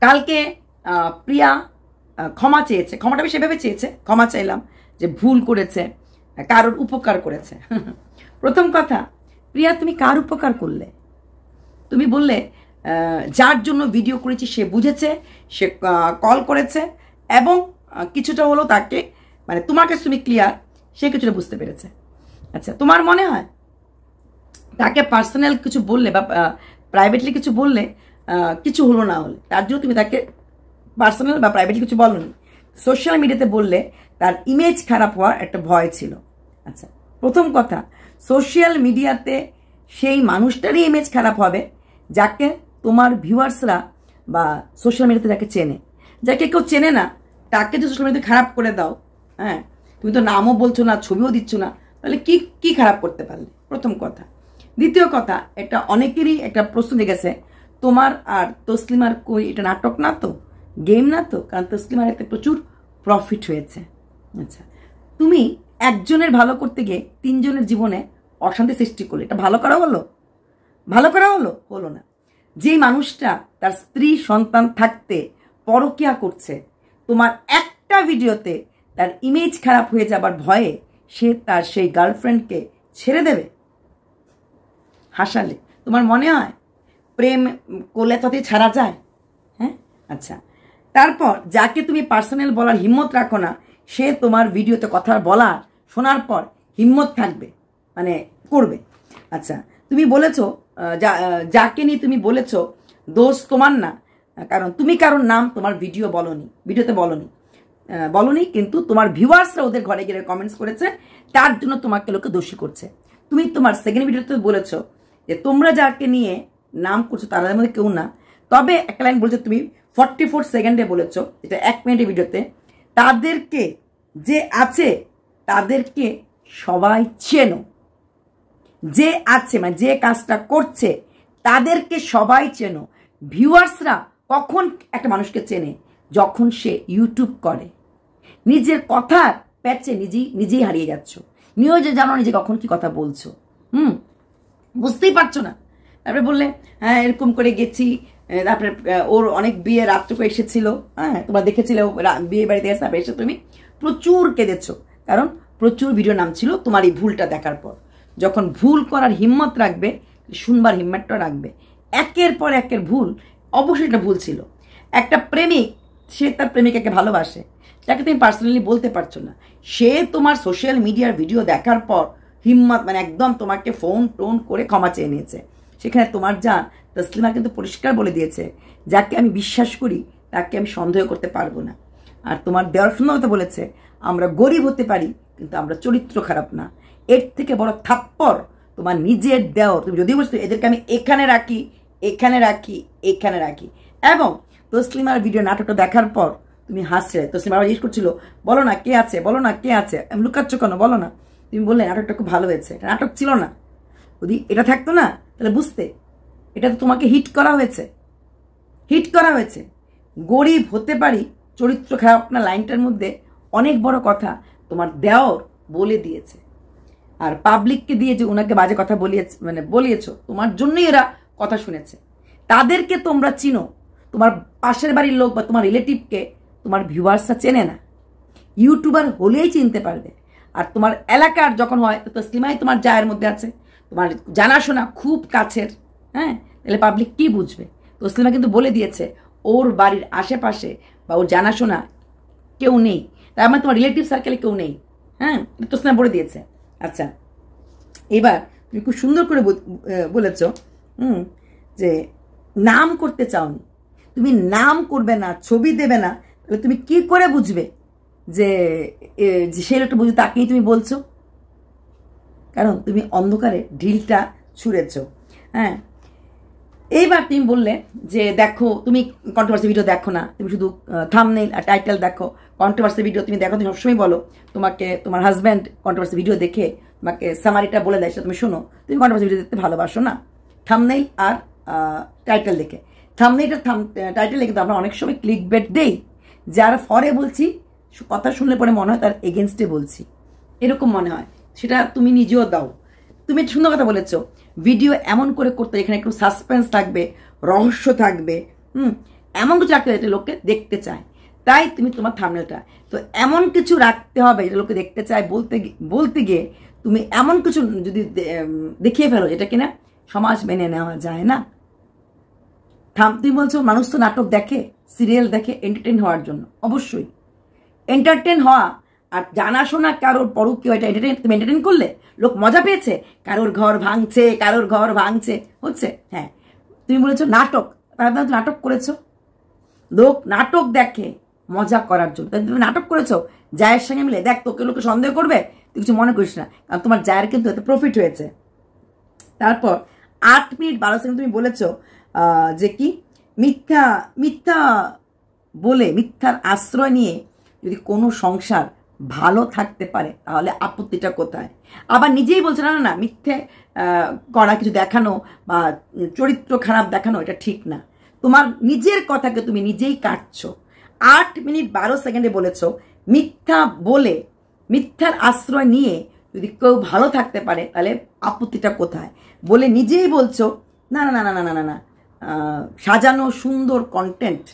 কালকে প্রিয়া ক্ষমা চেয়েছে, ক্ষমাটা সেভাবে চেয়েছে, ক্ষমা চাইলাম যে ভুল করেছে, কারোর উপকার করেছে। প্রথম কথা, প্রিয়া তুমি কার উপকার করলে? তুমি বললে যার জন্য ভিডিও করেছি সে বুঝেছে, সে কল করেছে এবং কিছুটা হলো তাকে মানে তোমার কাছে তুমি ক্লিয়ার, সে কিছুটা বুঝতে পেরেছে। আচ্ছা, তোমার মনে হয় তাকে পার্সোনাল কিছু বললে বা প্রাইভেটলি কিছু বললে কিছু হলো না হলে তার জন্য তুমি তাকে পার্সোনাল বা প্রাইভেটলি কিছু বলনি, সোশ্যাল মিডিয়াতে বললে তার ইমেজ খারাপ হওয়ার একটা ভয় ছিল। আচ্ছা, প্রথম কথা, সোশ্যাল মিডিয়াতে সেই মানুষটারই ইমেজ খারাপ হবে যাকে তোমার ভিউয়ার্সরা বা সোশ্যাল মিডিয়াতে যাকে চেনে। যাকে কেউ চেনে না তাকে যদি সোশ্যাল মিডিয়াতে খারাপ করে দাও, হ্যাঁ, তুমি তো নামও বলছো না, ছবিও দিচ্ছ না, তাহলে কি কি খারাপ করতে পারলে? প্রথম কথা। দ্বিতীয় কথা, এটা অনেকেরই একটা প্রশ্ন জেগেছে, তোমার আর তসলিমার কই এটা নাটক না তো, গেম না তো? কারণ তসলিমার এতে প্রচুর প্রফিট হয়েছে। আচ্ছা, তুমি একজনের ভালো করতে গিয়ে তিনজনের জীবনে অশান্তি সৃষ্টি করলে, এটা ভালো করা হলো? ভালো করা হলো? হলো না। যেই মানুষটা তার স্ত্রী সন্তান থাকতে পরকিয়া করছে, তোমার একটা ভিডিওতে তার ইমেজ খারাপ হয়ে যাবার ভয়ে সে তার সেই গার্লফ্রেন্ডকে ছেড়ে দেবে? হাসালে। তোমার মনে হয় প্রেম করলে তাতে ছাড়া যায়? হ্যাঁ। আচ্ছা, তারপর যাকে তুমি পার্সোনাল বলার হিম্মত রাখো না, সে তোমার ভিডিওতে কথা বলার শোনার পর হিম্মত থাকবে মানে করবে। আচ্ছা, তুমি বলেছো যাকে নিয়ে তুমি বলেছো দোষ তোমার না, কারণ তুমি কারোর নাম তোমার ভিডিওতে বলনি, কিন্তু তোমার ভিউয়ার্সরা ওদের ঘরে গিয়ে কমেন্টস করেছে, তার জন্য তোমাকে লোকে দোষী করছে। তুমি তোমার সেকেন্ড ভিডিওতে বলেছো যে তোমরা যাকে নিয়ে নাম করছো তাদের মধ্যে কেউ না, তবে একটা লাইন বলছো তুমি 44 সেকেন্ডে বলেছো, এটা 1 মিনিটের ভিডিওতে, তাদেরকে যে আছে তাদেরকে সবাই চেনো, যে আছে মানে যে কাজটা করছে তাদেরকে সবাই চেনো। ভিউয়ার্সরা কখন একটা মানুষকে চেনে? যখন সে ইউটিউব করে। নিজের কথার প্যাচে নিজেই হারিয়ে যাচ্ছ, নিয়েও যে জানো নিজে কখন কি কথা বলছো, বুঝতেই পারছো না। তারপরে বললে হ্যাঁ এরকম করে গেছি, তারপরে ওর অনেক বিয়ে রাত্রে করে এসেছিল, হ্যাঁ তোমরা দেখেছিলে বিয়ে বাড়িতে এসে, তারপরে এসে তুমি প্রচুর কেঁদেছো, কারণ প্রচুর ভিডিও নামছিল তোমার এই ভুলটা দেখার পর। যখন ভুল করার হিম্মত রাখবে, শুনবার হিম্মতটা রাখবে। একের পর একের ভুল, অবশ্যই এটা ভুল ছিল। একটা প্রেমিক, সে তার প্রেমিকাকে ভালোবাসে, যাকে তুমি পার্সোনালি বলতে পারছো না, সে তোমার সোশ্যাল মিডিয়ার ভিডিও দেখার পর হিম্মত মানে একদম তোমাকে ফোন টোন করে ক্ষমা চেয়ে নিয়েছে। সেখানে তোমার জান তসলিমা কিন্তু পরিষ্কার বলে দিয়েছে, যাকে আমি বিশ্বাস করি তাকে আমি সন্দেহ করতে পারবো না। আর তোমার দেওয়ার সুন্দর কথা বলেছে, আমরা গরিব হতে পারি কিন্তু আমরা চরিত্র খারাপ না। এর থেকে বড় থাপ্পড় তোমার নিজের দেওয়ার। তুমি যদিও বলছো এদেরকে আমি এখানে রাখি, এবং তসলিমার ভিডিও নাটকটা দেখার পর তুমি হাসছে। তসলিমা আবার জিজ্ঞেস করছিল বলো না কে আছে, আমি লুকাচ্ছ কেন, বলো না। তুমি বললে নাটকটা খুব ভালো হয়েছে, এটা নাটক ছিল না। যদি এটা থাকতো না তাহলে বুঝতে, এটা তো তোমাকে হিট করা হয়েছে। গরিব হতে পারি, চরিত্র খারাপ না, লাইনটার মধ্যে অনেক বড় কথা তোমার দেওর বলে দিয়েছে। আর পাবলিককে দিয়ে যে ওনাকে বাজে কথা বলিয়েছো, তোমার জন্যই এরা কথা শুনেছে। তাদেরকে তোমরা চিনো, তোমার পাশের বাড়ির লোক বা তোমার রিলেটিভকে তোমার ভিউয়ার্সরা চেনে না, ইউটিউবার হলেই চিনতে পারবে। আর তোমার এলাকার যখন হয় তো তসলিমাই তোমার জায়ের মধ্যে আছে, তোমার জানাশোনা খুব কাছের, হ্যাঁ, তাহলে পাবলিক কি বুঝবে? তসলিমা কিন্তু বলে দিয়েছে ওর বাড়ির আশেপাশে বা ওর জানাশোনা কেউ নেই, তার মানে তোমার রিলেটিভ সার্কেলে কেউ নেই, হ্যাঁ, তসলিমা বলে দিয়েছে। আচ্ছা, এবার তুমি খুব সুন্দর করে বলেছ যে নাম করতে চাওনি, তুমি নাম করবে না, ছবি দেবে না, তাহলে তুমি কি করে বুঝবে যে সেই লোকটা বুঝবে তাকেই তুমি বলছো? কারণ তুমি অন্ধকারে ঢিলটা ছুঁড়েছ। হ্যাঁ, এইবার তুমি বললে যে দেখো তুমি কন্ট্রোভার্সি ভিডিও দেখো না, তুমি শুধু থাম্বনেইল আর টাইটেল দেখো। কন্ট্রোভার্সি ভিডিও তুমি দেখো, তুমি সবসময় বলো তোমাকে তোমার হাজব্যান্ড কন্ট্রোভার্সি ভিডিও দেখে তোমাকে সামারিটা বলে দেয়, সেটা তুমি শোনো। তুমি কন্ট্রোভার্সি ভিডিও দেখতে ভালোবাসো না, থাম্বনেইল আর টাইটেল দেখে। থাম্বনেইল আর টাইটেল দেখে তো আমরা অনেক সময় ক্লিক বেট দেই, যার ফরে বলছি কথা শুনলে পরে মনে হয় তার এগেনস্টে বলছি, এরকম মনে হয়। সেটা তুমি নিজেও দাও। তুমি সুন্দর কথা বলেছো, ভিডিও এমন করে করতে এখানে একটু সাসপেন্স থাকবে, রহস্য থাকবে, এমন কিছু রাখতে হবে যেটা লোককে দেখতে চায়, তাই তুমি তোমার থাম্বনেলটা তো এমন কিছু রাখতে হবে যেটা লোকে দেখতে চায়। বলতে গিয়ে তুমি এমন কিছু যদি দেখিয়ে ফেলো যেটা কিনা সমাজ মেনে নেওয়া যায় না। তুমি বলছো মানুষ তো নাটক দেখে, সিরিয়াল দেখে এন্টারটেন হওয়ার জন্য, অবশ্যই এন্টারটেন হওয়া। আর জানাশোনা কারোর পরকীয় এটা তুমি এন্টারটেন করলে লোক মজা পেয়েছে, কারোর ঘর ভাঙছে হচ্ছে। হ্যাঁ, তুমি বলেছো নাটক, তার নাটক করেছো, লোক নাটক দেখে মজা করার জন্য, তুমি নাটক করেছো জায়ের সঙ্গে মিলে। দেখ, তোকে লোকে সন্দেহ করবে, তুই কিছু মনে করিস না, কারণ তোমার জায়ের কিন্তু এতে প্রফিট হয়েছে। তারপর 8 মিনিট 12 সেকেন্ড তুমি বলেছো যে কি মিথ্যা বলে, মিথ্যার আশ্রয় নিয়ে যদি কোনো সংসার ভালো থাকতে পারে তাহলে আপত্তিটা কোথায়? আবার নিজেই বলছে না না মিথ্যে করা, কিছু দেখানো বা চরিত্র খারাপ দেখানো এটা ঠিক না। তোমার নিজের কথাকে তুমি নিজেই কাটছো। 8 মিনিট 12 সেকেন্ডে বলেছো মিথ্যা বলে, মিথ্যার আশ্রয় নিয়ে যদি কেউ ভালো থাকতে পারে তাহলে আপত্তিটা কোথায় বলে নিজেই বলছো না না না না না না না সাজানো সুন্দর কন্টেন্ট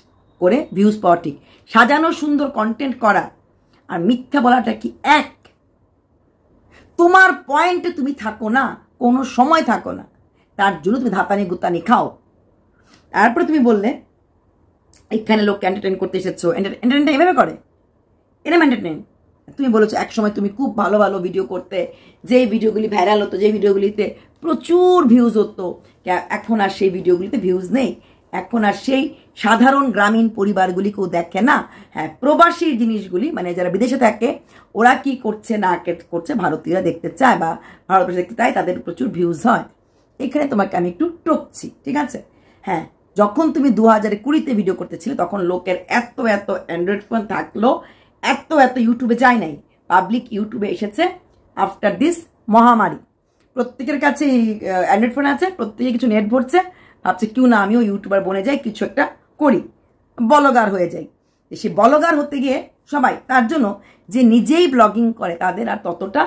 করে ভিউজ পাওয়া ঠিক। সাজানো সুন্দর কন্টেন্ট করা আর মিথ্যা বলাটা কি এক? তোমার পয়েন্টে তুমি থাকো না, কোনো সময় থাকো না, তার জন্য তুমি ধাতানি গুতানি খাও। তারপরে তুমি বললে এখানে লোক এন্টারটেইন করতে এসেছো, এন্টারটেইন এভাবে করে, এরম এন্টারটেইন। তুমি বলেছো এক সময় তুমি খুব ভালো ভালো ভিডিও করতে, যে ভিডিওগুলি ভাইরাল হতো, যে ভিডিওগুলিতে প্রচুর ভিউজ হতো, এখন আর সেই ভিডিওগুলিতে ভিউজ নেই। এখন আর সেই সাধারণ গ্রামীণ পরিবারগুলি কেউ দেখে না। হ্যাঁ, প্রবাসী জিনিসগুলি, মানে যারা বিদেশে থাকে ওরা কি করছে না করছে ভারতীয়রা দেখতে চায় বা ভারতবর্ষে দেখতে চায়, তাদের প্রচুর ভিউজ হয়। এখানে তোমাকে আমি একটু টপছি, ঠিক আছে? হ্যাঁ, যখন তুমি 2020-তে ভিডিও করতেছিলে তখন লোকের এত অ্যান্ড্রয়েড ফোন থাকলো, এত ইউটিউবে যায় নাই, পাবলিক ইউটিউবে এসেছে আফটার দিস মহামারী। প্রত্যেকের কাছে অ্যান্ড্রয়েড ফোন আছে, প্রত্যেকে কিছু নেট ভরছে, ভাবছে কিউ না আমিও ইউটিউবার বনে যাই, কিছু একটা করি, ব্লগার হয়ে যাই। সে ব্লগার হতে গিয়ে সবাই, তার জন্য যে নিজেই ব্লগিং করে তাদের আর ততটা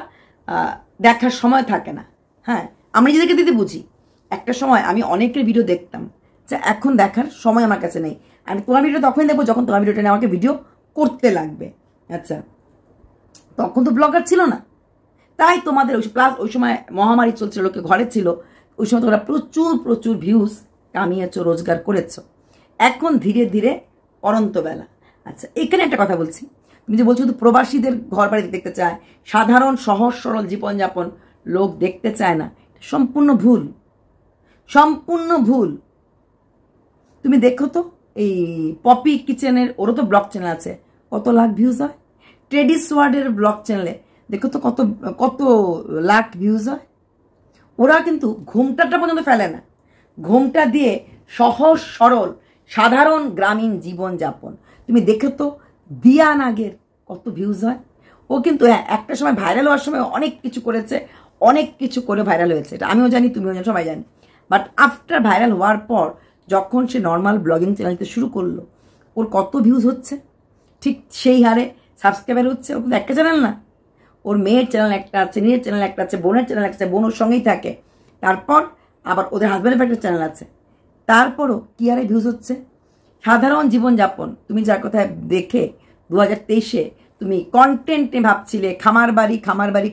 দেখার সময় থাকে না। হ্যাঁ, আমি নিজেদেরকে দিতে বুঝি। একটা সময় আমি অনেকের ভিডিও দেখতাম, যে এখন দেখার সময় আমার কাছে নেই। আমি তোমার ভিডিও তখনই দেখবো যখন তোমার ভিডিওটা নিয়ে আমাকে ভিডিও করতে লাগবে। আচ্ছা, তখন তো ব্লগার ছিল না, তাই তোমাদের প্লাস ওই সময় মহামারী চলছিল, লোকে ঘরে ছিল, ওই সময় তোমরা প্রচুর ভিউজ কামিয়েছো, রোজগার করেছো। এখন ধীরে ধীরে অনন্ত বেলা। আচ্ছা, এখানে একটা কথা বলছি, তুমি যে বলছো শুধু প্রবাসীদের ঘর বাড়ি দেখতে চায়, সাধারণ সহজ সরল জীবনযাপন লোক দেখতে চায় না, সম্পূর্ণ ভুল। তুমি দেখো তো এই পপি কিচেনের, ওরও তো ব্লগ চ্যানেল আছে, কত লাখ ভিউজ হয়। ট্রেডিস ওয়ার্ডের ব্লগ চ্যানেলে দেখো তো কত লাখ ভিউজ হয়। ওরা কিন্তু ঘুমটাটা পর্যন্ত ফেলে না, ঘুমটা দিয়ে সহজ সরল সাধারণ গ্রামীণ জীবনযাপন। তুমি দেখো তো দিয়া নাগের কত ভিউজ হয়। ও কিন্তু একটা সময় ভাইরাল হওয়ার সময় অনেক কিছু করেছে, অনেক কিছু করে ভাইরাল হয়েছে, এটা আমিও জানি, তুমিও জানি, সবাই জানি। বাট আফটার ভাইরাল হওয়ার পর যখন সে নর্মাল ব্লগিং চ্যানেল দিতে শুরু করলো, ওর কত ভিউজ হচ্ছে, ঠিক সেই হারে সাবস্ক্রাইবার হচ্ছে। ওর একটা চ্যানেল না, ওর মেয়ের চ্যানেল একটা আছে, নিজের চ্যানেল একটা আছে, বোনের চ্যানেল একটা আছে, বোন ওর সঙ্গেই থাকে, তারপর আবার ওদের হাজব্যান্ডের একটা চ্যানেল আছে, তারপরও কি হারে ভিউজ হচ্ছে। সাধারণ জীবনযাপন তুমি যার কথা দেখে 2023-এ তুমি কন্টেন্টে ভাবছিলে, খামার বাড়ি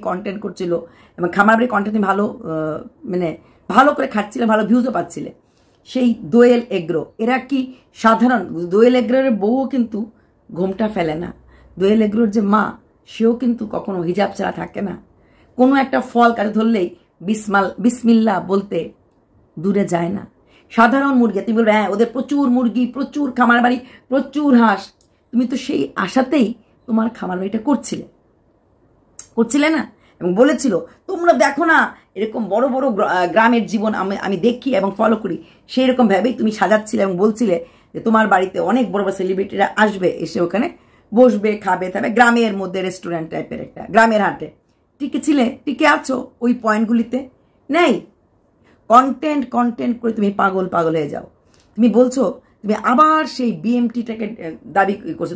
কন্টেন্ট করছিল, এবং খামার বাড়ি কন্টেন্টে ভালো মানে ভালো করে খাচ্ছিলে, ভালো ভিউজও পাচ্ছিলে। সেই দোয়েল এগ্রো, এরা কি সাধারণ? দোয়েল এগ্রোর বউও কিন্তু ঘোমটা ফেলে না, দোয়েল এগ্রোর যে মা সেও কিন্তু কখনো হিজাব ছাড়া থাকে না। কোনো একটা ফল কাছে ধরলেই বিসমিল্লা বলতে দূরে যায় না। সাধারণ মুরগি, তুমি বলবে হ্যাঁ ওদের প্রচুর মুরগি, প্রচুর খামার বাড়ি, প্রচুর হাঁস, তুমি তো সেই আশাতেই তোমার খামার বাড়িটা করছিলে না, এবং বলেছিল তোমরা দেখো না এরকম বড় গ্রামের জীবন আমি দেখি এবং ফলো করি, সেই রকম ভাবেই তুমি সাজাচ্ছিলে এবং বলছিলে যে তোমার বাড়িতে অনেক বড় সেলিব্রিটিরা আসবে, এসে ওখানে বসবে, খাবে, তবে গ্রামের মধ্যে রেস্টুরেন্ট টাইপের একটা গ্রামের হাটে। টিকে আছো ওই পয়েন্টগুলিতে? নেই। কন্টেন্ট করে তুমি পাগল হয়ে যাও। তুমি বলছো তুমি আবার সেই বিএমটিটাকে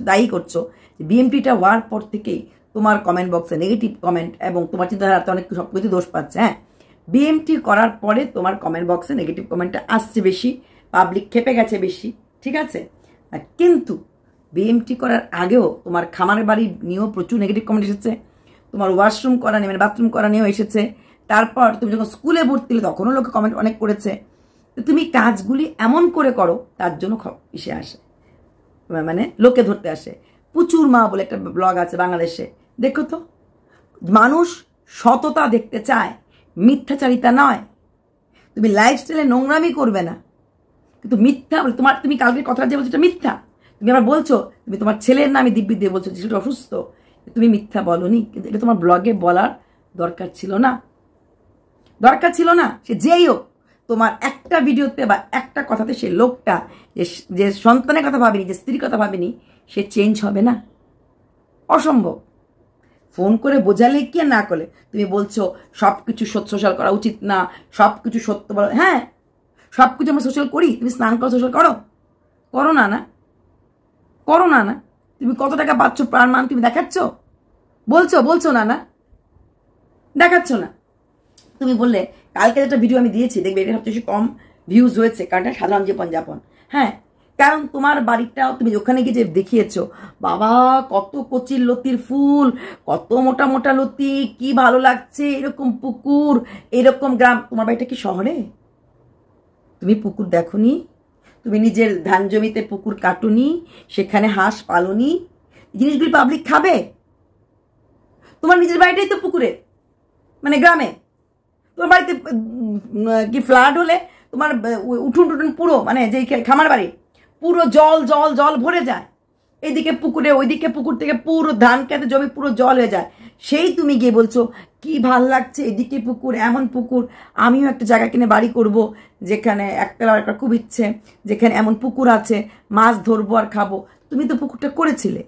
দায়ী করছো। বিএমটিটা হওয়ার পর থেকেই তোমার কমেন্ট বক্সে নেগেটিভ কমেন্ট এবং তোমার চিন্তাধারাতে অনেক সব কিছু দোষ পাচ্ছে। হ্যাঁ, বিএমটি করার পরে তোমার কমেন্ট বক্সে নেগেটিভ কমেন্টটা আসছে বেশি, পাবলিক খেপে গেছে বেশি, ঠিক আছে? কিন্তু বিএমটি করার আগেও তোমার খামারের বাড়ি নিয়েও প্রচুর নেগেটিভ কমেন্ট এসেছে, তোমার ওয়াশরুম করা নিয়ে মানে বাথরুম করা নিয়েও এসেছে, তারপর তুমি যখন স্কুলে ভর্তি হলে তখনও লোকে কমেন্ট অনেক করেছে। তো তুমি কাজগুলি এমন করে করো তার জন্য এসে আসে, মানে লোকে ধরতে আসে। প্রচুর মা বলে একটা ব্লগ আছে বাংলাদেশে, দেখো তো, মানুষ সততা দেখতে চায়, মিথ্যাচারিতা নয়। তুমি লাইফস্টাইলে নোংরামি করবে না, কিন্তু মিথ্যা তুমি কালকের কথাটা যে বলছো এটা মিথ্যা। তুমি আবার বলছো তুমি তোমার ছেলের নামে দিব্যি দিয়ে বলছো সেটা অসুস্থ, তুমি মিথ্যা বলনি, কিন্তু এটা তোমার ব্লগে বলার দরকার ছিল না, দরকার ছিল না। সে যেই হোক, তোমার একটা ভিডিওতে বা একটা কথাতে সে লোকটা যে সন্তানের কথা ভাবেনি, যে স্ত্রীর কথা ভাবেনি, সে চেঞ্জ হবে না, অসম্ভব। ফোন করে বোঝালে কি আর না করলে, তুমি বলছো সব কিছু সোশ্যাল করা উচিত না, সব কিছু সত্য বলো। হ্যাঁ, সব কিছু আমরা সোশ্যাল করি, তুমি স্নান করো সোশ্যাল করো, করো না, না করো না, না তুমি কত টাকা পাচ্ছ পার মান তুমি দেখাচ্ছ, বলছো না, না দেখাচ্ছ না। তুমি বললে কালকে একটা ভিডিও আমি দিয়েছি, দেখবে এটা সবচেয়ে কম ভিউজ হয়েছে, কারণ এটা সাধারণ জীবনযাপন। হ্যাঁ, কারণ তোমার বাড়িটাও তুমি ওখানে গিয়ে যে দেখিয়েছো, বাবা কত কচির লতির ফুল, কত মোটা মোটা লতি, কি ভালো লাগছে, এরকম পুকুর, এরকম গ্রাম। তোমার বাড়িটা কি শহরে? তুমি পুকুর দেখোনি? তুমি নিজের ধান জমিতে পুকুর কাটুনি, সেখানে হাঁস পালনি, জিনিসগুলি পাবলিক খাবে? তোমার নিজের বাড়িটাই তো পুকুরে, মানে গ্রামে। তোমার বাড়িতে কি ফ্লাড হলে তোমার উঠুন টুটুন পুরো, মানে যে খামার বাড়ি পুরো জল জল জল ভরে যায়, এইদিকে পুকুরে ওইদিকে পুকুর থেকে পুরো ধান খেতে জমি পুরো জল হয়ে যায়। সেই তুমি গিয়ে বলছো কি ভাল লাগছে, এদিকে পুকুর, এমন পুকুর, আমিও একটা জায়গা কিনে বাড়ি করব, যেখানে একতলা একটা খুব ইচ্ছে, যেখানে এমন পুকুর আছে, মাছ ধরবো আর খাবো। তুমি তো পুকুরটা করেছিলে,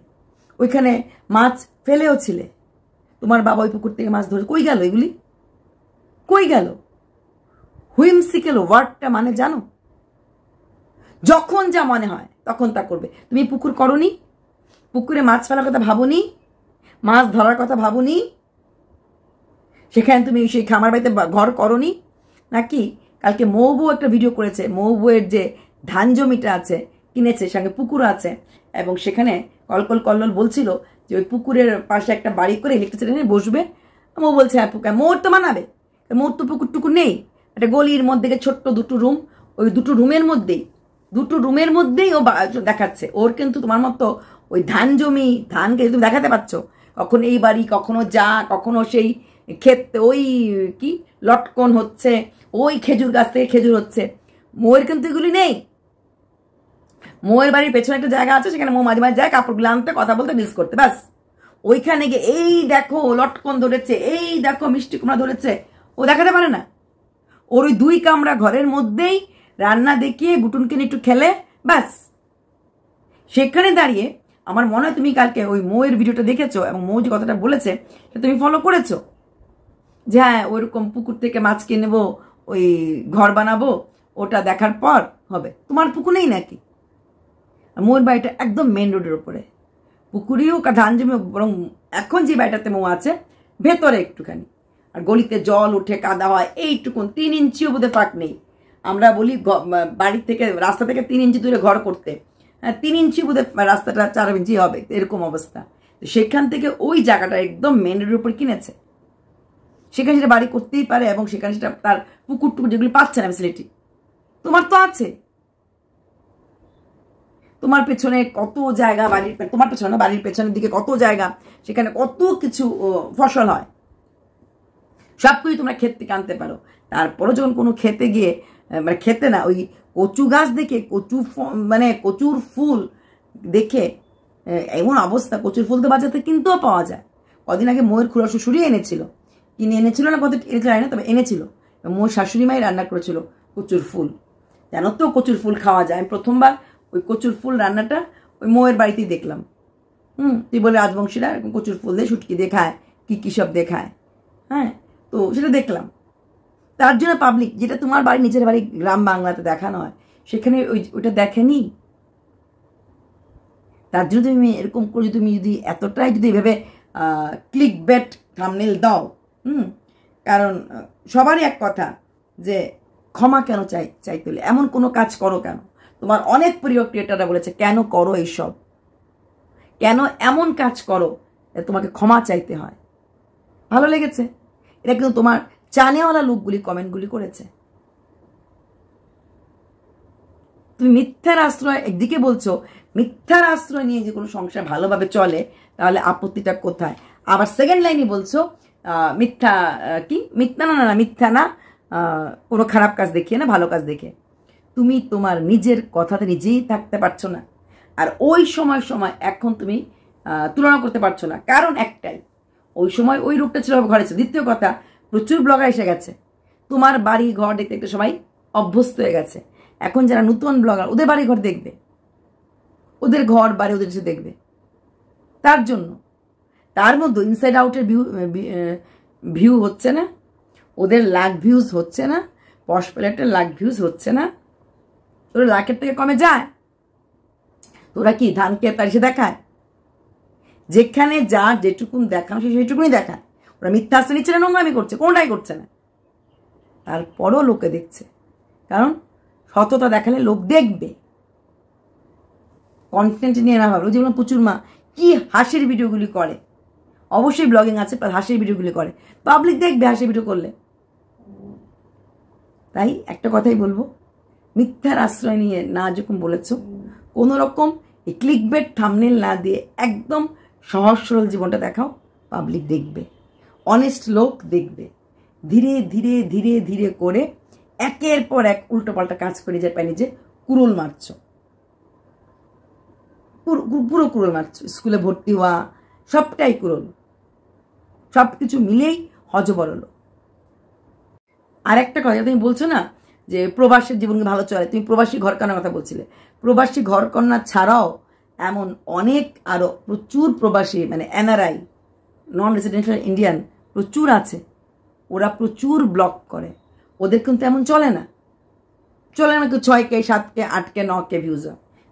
ওইখানে মাছ ফেলেও ছিলে, তোমার বাবা ওই পুকুর থেকে মাছ ধরে। কই গেল এগুলি, কই গেল? হুইমসিক্যাল ওয়ার্ডটা মানে জানো? যখন যা মনে হয় তখন তা করবে। তুমি পুকুর করনি, পুকুরে মাছ ফেলার কথা ভাবনি, মাছ ধরার কথা ভাবনি, সেখানে তুমি সেই খামার বাড়িতে ঘর করনি নাকি? কালকে মৌবু একটা ভিডিও করেছে, মৌবুয়ের যে ধান জমিটা আছে কিনেছে, সঙ্গে পুকুর আছে, এবং সেখানে কলকল কল্লোল বলছিল যে ওই পুকুরের পাশে একটা বাড়ি করে ইলেকট্রিসিটি বসবে। মৌ বলছে হ্যাঁ পুকুর, মোর তো মানাবে, মোর তো পুকুর টুকুর নেই, একটা গলির মধ্যে ছোট্ট দুটো রুম, ওই দুটো রুমের মধ্যেই ও দেখাচ্ছে। ওর কিন্তু তোমার মতো ওই ধান জমি ধানকে তুমি দেখাতে পারছ, কখনো এই বাড়ি, কখনো যা, কখনো সেই ক্ষেত, ওই কি লটকন হচ্ছে, ওই খেজুর গাছ থেকে খেজুর হচ্ছে। মোয়ের কিন্তু এগুলি নেই। মোয়ের বাড়ির পেছনে একটা জায়গা আছে, সেখানে মো মাঝে মাঝে যায় কাপড়গুলো আনতে, কথা বলতে, মিস করতে, ব্যাস। ওইখানে গিয়ে এই দেখো লটকন ধরেছে, এই দেখো মিষ্টি কুমড়া ধরেছে, ও দেখাতে পারে না। ওর ওই 2 কামরা ঘরের মধ্যেই রান্না দেখিয়ে গুটুনকে একটু খেলে, ব্যাস। সেখানে দাঁড়িয়ে আমার মনে হয় তুমি কালকে ওই মৌয়ের ভিডিওটা দেখেছো, এবং মৌ যে কথাটা বলেছে সেটা তুমি ফলো করেছো, যে হ্যাঁ ওইরকম পুকুর থেকে মাছ কিনে নেবো, ওই ঘর বানাবো, ওটা দেখার পর হবে। তোমার পুকুর নেই নাকি? মৌয়ের বাড়িটা একদম মেন রোডের ওপরে, পুকুরেও ধান জমি, বরং এখন যে বাড়িটাতে মৌ আছে ভেতরে একটুখানি, আর গলিতে জল উঠে কাদা হয় এইটুকুন, 3 ইঞ্চিও বোধহয় ফাঁক নেই। আমরা বলি বাড়ি থেকে রাস্তা থেকে 3 ইঞ্চি দূরে ঘর করতে, হ্যাঁ 3 ইঞ্চি বোধহয় রাস্তাটা 4 ইঞ্চি হবে, এরকম অবস্থা। সেখান থেকে ওই জায়গাটা একদম মেন রোডের উপর কিনেছে, সেখানে সেটা বাড়ি করতেই পারে, এবং সেখানে সেটা তার পুকুর টুকুর যেগুলি পাচ্ছে না ফ্যাসিলিটি, তোমার তো আছে। তোমার পেছনে কত জায়গা, বাড়ির তোমার পেছনে না, বাড়ির পেছনের দিকে কত জায়গা, সেখানে কত কিছু ফসল হয়, সবকিছু তোমরা ক্ষেত থেকে আনতে পারো। তারপরও যখন কোনো খেতে গিয়ে, মানে খেতে না, ওই কচু গাছ দেখে, মানে কচুর ফুল দেখে এমন অবস্থা, কচুর ফুল তো বাজাতে কিনতেও পাওয়া যায়। কদিন আগে মৌয়ের খুড়া শ্বশুরই এনেছিল, কিনে এনেছিল না, কত যায় না, তবে এনেছিল। মৌর শাশুড়ি মাই রান্না করেছিল কচুর ফুল। জানো তো কচুর ফুল খাওয়া যায়। আমি প্রথমবার ওই কচুর ফুল রান্নাটা ওই মৌয়ের বাড়িতেই দেখলাম। তুই বলে রাজবংশীরা এরকম কচুর ফুল দিয়ে শুটকি দেখায়, কি সব দেখায়, হ্যাঁ, তো সেটা দেখলাম। তার জন্য পাবলিক, যেটা তোমার বাড়ি নিজের বাড়ি গ্রাম বাংলাতে দেখানো হয়, সেখানে ওইটা দেখেনি। তার জন্য তুমি এরকম করে তুমি যদি এতটাই যদি এভাবে ক্লিক বেট থাম্বনেল দাও, কারণ সবারই এক কথা যে ক্ষমা কেন চাইতে হলে এমন কোনো কাজ করো কেন? তোমার অনেক প্রিয় ক্রিয়েটাররা বলেছে কেন করো এইসব, কেন এমন কাজ করো তোমাকে ক্ষমা চাইতে হয়। ভালো লেগেছে? এটা কিন্তু তোমার চানেওয়ালা লোকগুলি কমেন্টগুলি করেছে। তুমি মিথ্যার আশ্রয় একদিকে বলছো, মিথ্যার আশ্রয় নিয়ে যে কোনো সংসার ভালোভাবে চলে, তাহলে আপত্তিটা কোথায়? আবার সেকেন্ড লাইনে বলছো মিথ্যা কি মিথ্যা না মিথ্যা না, কোনো খারাপ কাজ দেখিয়ে না, ভালো কাজ দেখে। তুমি তোমার নিজের কথাতে নিজেই থাকতে পারছো না, আর ওই সময় এখন তুমি তুলনা করতে পারছো না। কারণ একটাই, ওই সময় ওই রূপটা ছিল ঘরে ছিল। দ্বিতীয় কথা, প্রচুর ব্লগার এসে গেছে, তোমার বাড়ি ঘর দেখতে দেখতে সবাই অভ্যস্ত হয়ে গেছে। এখন যারা নতুন ব্লগার, ওদের বাড়ি ঘর দেখবে, ওদের ঘর বাড়ি ওদের এসে দেখবে। তার জন্য তার মধ্যে ইনসাইড আউটের ভিউ হচ্ছে না, ওদের লাখ ভিউজ হচ্ছে না, পশ প্লেটের লাখ ভিউজ হচ্ছে না, তোরা লাখের থেকে কমে যায়। তোরা কি ধানকে তারিশে দেখায়? যেখানে যা যেটুকুন দেখানো সেইটুকুনি দেখায়। ওরা মিথ্যা আসতে নিচ্ছে না, নোংরামি করছে, কোনটাই করছে না, তারপরও লোকে দেখছে। কারণ সততা দেখালে লোক দেখবে, কন্টেন্ট নিয়ে না ভাবো। যেমন প্রচুর মা কি হাসির ভিডিওগুলি করে, অবশ্যই ব্লগিং আছে, হাসির ভিডিওগুলি করে, পাবলিক দেখবে হাসির ভিডিও করলে। তাই একটা কথাই বলবো, মিথ্যার আশ্রয় নিয়ে না যখন বলেছ, কোনো রকম এই ক্লিকবেট থাম্বনেল না দিয়ে একদম সহজ সরল জীবনটা দেখাও, পাবলিক দেখবে, অনেস্ট লোক দেখবে। ধীরে ধীরে ধীরে ধীরে করে একের পর এক উল্টোপাল্টা কাজ করে নিজের পায়ে নিজে কুড়ুল মারছ, পুরো কুড়ুল মারছ। স্কুলে ভর্তি হওয়া সবটাই কুড়ুল, সব কিছু মিলেই হজবরল। আর একটা কথা, তুমি বলছো না যে প্রবাসীর জীবনকে ভালো চলে, তুমি প্রবাসী ঘরকন্যার কথা বলছিলে। প্রবাসী ঘরকন্যা ছাড়াও এমন অনেক আরো প্রচুর প্রবাসী, মানে এনআরআই, নন রেসিডেন্সিয়াল ইন্ডিয়ান প্রচুর আছে। ওরা প্রচুর ব্লগ করে, ওদের কিন্তু এমন চলে না, চলে না, 6K 7K 8K 9K views.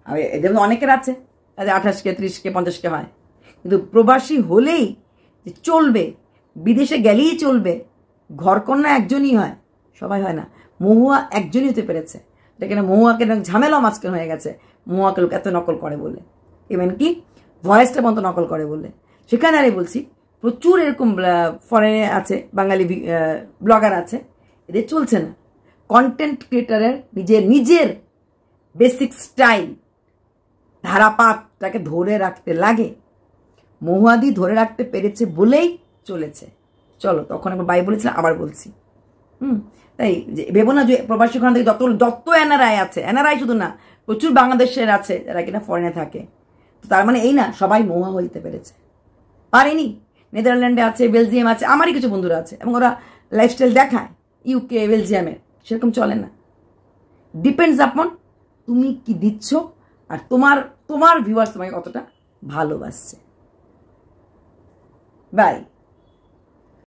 আর এদের অনেকের আছে, তাদের 28K 30K 50K হয়। কিন্তু প্রবাসী হলেই যে চলবে, বিদেশে গেলেই চলবে, ঘরকন্যা একজনই হয়, সবাই হয় না। মহুয়া একজনই হতে পেরেছে, যেখানে মহুয়াকে ঝামেলা মাঝখানে হয়ে গেছে, মহুয়াকে লোক এত নকল করে বলে, ইভেন কি ভয়েসটা বন্ধ নকল করে বলে। সেখানে আরে বলছি প্রচুর এরকম ফরেনে আছে, বাঙালি ব্লগার আছে, এদের চলছে না। কন্টেন্ট ক্রিয়েটারের নিজের বেসিক স্টাইল ধারাপাতটাকে ধরে রাখতে লাগে। মহুয়াদি ধরে রাখতে পেরেছে বলেই চলেছে। চলো, তখন একবার বাই বলেছিলাম, আবার বলছি। তাই ভেবো না যে প্রবাসী ওখান থেকে যত এনআরআই আছে, এনআরআই শুধু না, প্রচুর বাংলাদেশের আছে যারা কিনা ফরেনে থাকে। তো তার মানে এই না সবাই মহুয়া হইতে পেরেছে, পারেনি। নেদারল্যান্ডে আছে, বেলজিয়াম আছে, আমারই কিছু বন্ধুরা আছে, এবং ওরা লাইফস্টাইল দেখায় ইউকে বেলজিয়ামের, সেরকম চলে না। ডিপেন্ডস আপন তুমি কি দিচ্ছ, আর তোমার ভিউয়ার্স তোমাকে কতটা ভালোবাসছে। বাই।